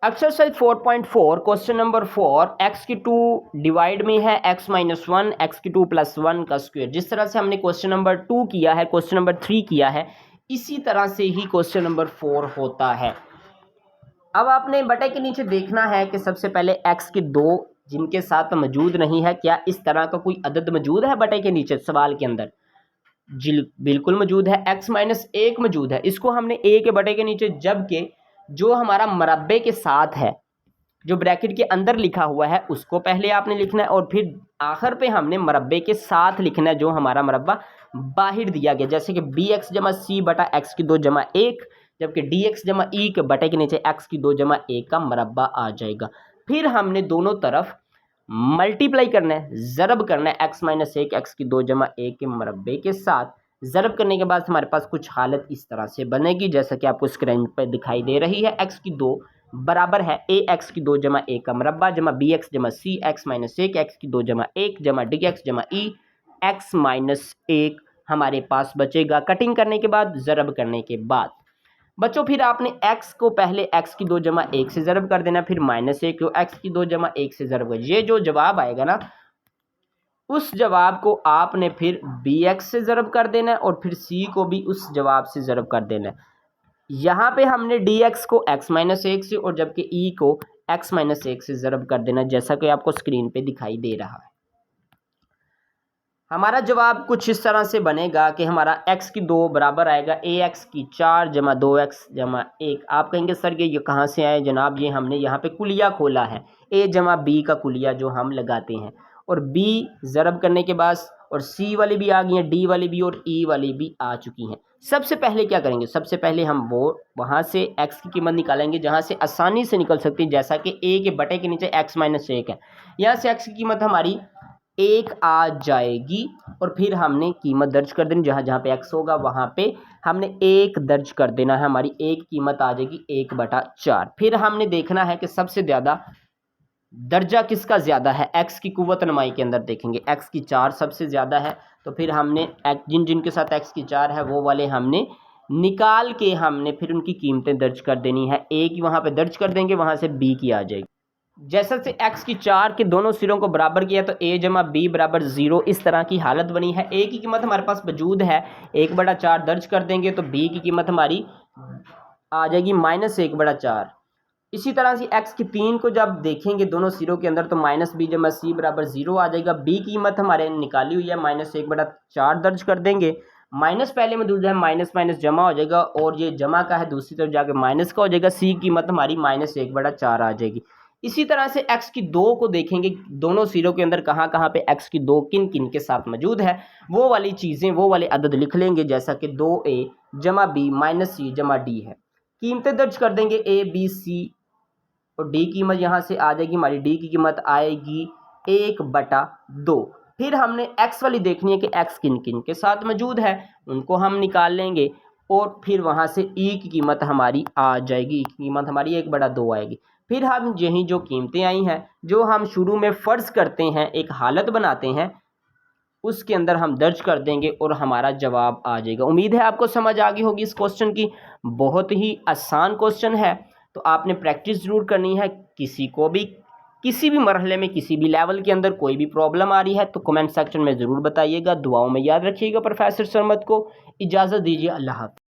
Exercise 4.4 question number 4 x की 2 divide में है x माइनस 1 एक्स की 2 प्लस 1 का स्क्वायर। जिस तरह से हमने क्वेश्चन नंबर 2 किया है, क्वेश्चन नंबर 3 किया है, इसी तरह से ही क्वेश्चन नंबर 4 होता है। अब आपने बटे के नीचे देखना है कि सबसे पहले x की 2 जिनके साथ मौजूद नहीं है, क्या इस तरह का कोई अदद मौजूद है बटे के नीचे सवाल के अंदर? जी बिल्कुल मौजूद है। x माइनस 1 मौजूद है, इसको हमने a के बटे के नीचे, जबकि जो हमारा मरब्बे के साथ है, जो ब्रैकेट के अंदर लिखा हुआ है, उसको पहले आपने लिखना है और फिर आखिर पे हमने मरब्बे के साथ लिखना है जो हमारा मरब्बा बाहर दिया गया, जैसे कि बी एक्स जमा सी बटा एक्स की 2 जमा 1, जबकि डी एक्स जमा ई के बटे के नीचे एक्स की 2 जमा 1 का मरब्बा आ जाएगा। फिर हमने दोनों तरफ मल्टीप्लाई करना है, ज़रब करना है एक्स माइनस 1 एक्स की 2 जमा 1 के मरब्बे के साथ। ज़रब करने के बाद हमारे पास कुछ हालत इस तरह से बनेगी जैसा कि आपको स्क्रीन पर दिखाई दे रही है। एक्स की 2 बराबर है ए एक्स की 2 जमा 1 का मरब्बा जमा बी एक्स जमा सी एक्स माइनस 1 एक्स की 2 जमा 1 जमा डी एक्स जमा ई एक्स माइनस 1 हमारे पास बचेगा कटिंग करने के बाद, ज़रब करने के बाद। बच्चों फिर आपने x को पहले x की 2 जमा 1 से ज़रब कर देना, फिर माइनस 1 को x की 2 जमा 1 से ज़रब कर, ये जो जवाब आएगा ना, उस जवाब को आपने फिर bx से ज़रब कर देना है और फिर c को भी उस जवाब से ज़रब कर देना है। यहाँ पे हमने dx को x माइनस 1 से और जबकि e को x माइनस 1 से ज़रब कर देना, जैसा कि आपको स्क्रीन पे दिखाई दे रहा है। हमारा जवाब कुछ इस तरह से बनेगा कि हमारा x की 2 बराबर आएगा ए एक्स की 4 जमा 2x जमा 1। आप कहेंगे सर ये कहाँ से आए जनाब? ये हमने यहाँ पे कुलिया खोला है, a जमा b का कुलिया जो हम लगाते हैं, और b ज़रब करने के बाद और c वाली भी आ गई है, d वाली भी और e वाली भी आ चुकी हैं। सबसे पहले क्या करेंगे? सबसे पहले हम वो वहाँ से x की कीमत निकालेंगे जहाँ से आसानी से निकल सकती है, जैसा कि a के बटे के नीचे x माइनस 1 है, यहाँ से x की कीमत हमारी 1 आ जाएगी और फिर हमने कीमत दर्ज कर देनी, जहाँ जहाँ पे x होगा वहाँ पे हमने 1 दर्ज कर देना है, हमारी 1 कीमत आ जाएगी 1/4। फिर हमने देखना है कि सबसे ज़्यादा दर्जा किसका ज़्यादा है। x की कुव्वत नमाई के अंदर देखेंगे x की 4 सबसे ज़्यादा है, तो फिर हमने जिन जिन के साथ x की 4 है वो वाले हमने निकाल के हमने फिर उनकी कीमतें दर्ज कर देनी है। a की वहाँ पे दर्ज कर देंगे, वहाँ से b की आ जाएगी। जैसा से x की 4 के दोनों सिरों को बराबर किया तो a जमा b बराबर 0, इस तरह की हालत बनी है। a की कीमत हमारे पास मौजूद है 1/4, दर्ज कर देंगे तो b की कीमत हमारी आ जाएगी -1/4। इसी तरह से x की 3 को जब देखेंगे दोनों सिरों के अंदर तो -b जमा c बराबर 0 आ जाएगा। b की कीमत हमारे निकाली हुई है -1/4, दर्ज कर देंगे। माइनस पहले मौजूद है, माइनस माइनस जमा हो जाएगा और ये जमा का है दूसरी तरफ जाके माइनस का हो जाएगा। c की कीमत हमारी -1/4 आ जाएगी। इसी तरह से x की 2 को देखेंगे दोनों सिरों के अंदर कहाँ कहाँ पे x की 2 किन किन के साथ मौजूद है, वो वाली चीज़ें वो वाले अदद लिख लेंगे, जैसा कि 2a जमा b माइनस c जमा d है। कीमतें दर्ज कर देंगे a b c और d कीमत यहाँ से आ जाएगी, हमारी d की कीमत आएगी 1/2। फिर हमने x वाली देखनी है कि x किन किन के साथ मौजूद है, उनको हम निकाल लेंगे और फिर वहाँ से e की कीमत हमारी आ जाएगी, e की कीमत हमारी 1/2 आएगी। फिर हम यही जो कीमतें आई हैं, जो हम शुरू में फ़र्ज़ करते हैं, एक हालत बनाते हैं, उसके अंदर हम दर्ज कर देंगे और हमारा जवाब आ जाएगा। उम्मीद है आपको समझ आ गई होगी इस क्वेश्चन की। बहुत ही आसान क्वेश्चन है, तो आपने प्रैक्टिस ज़रूर करनी है। किसी को भी किसी भी मरहले में किसी भी लेवल के अंदर कोई भी प्रॉब्लम आ रही है तो कमेंट सेक्शन में ज़रूर बताइएगा। दुआओं में याद रखिएगा। प्रोफेसर सरमद को इजाज़त दीजिए। अल्लाह हाफ़िज़।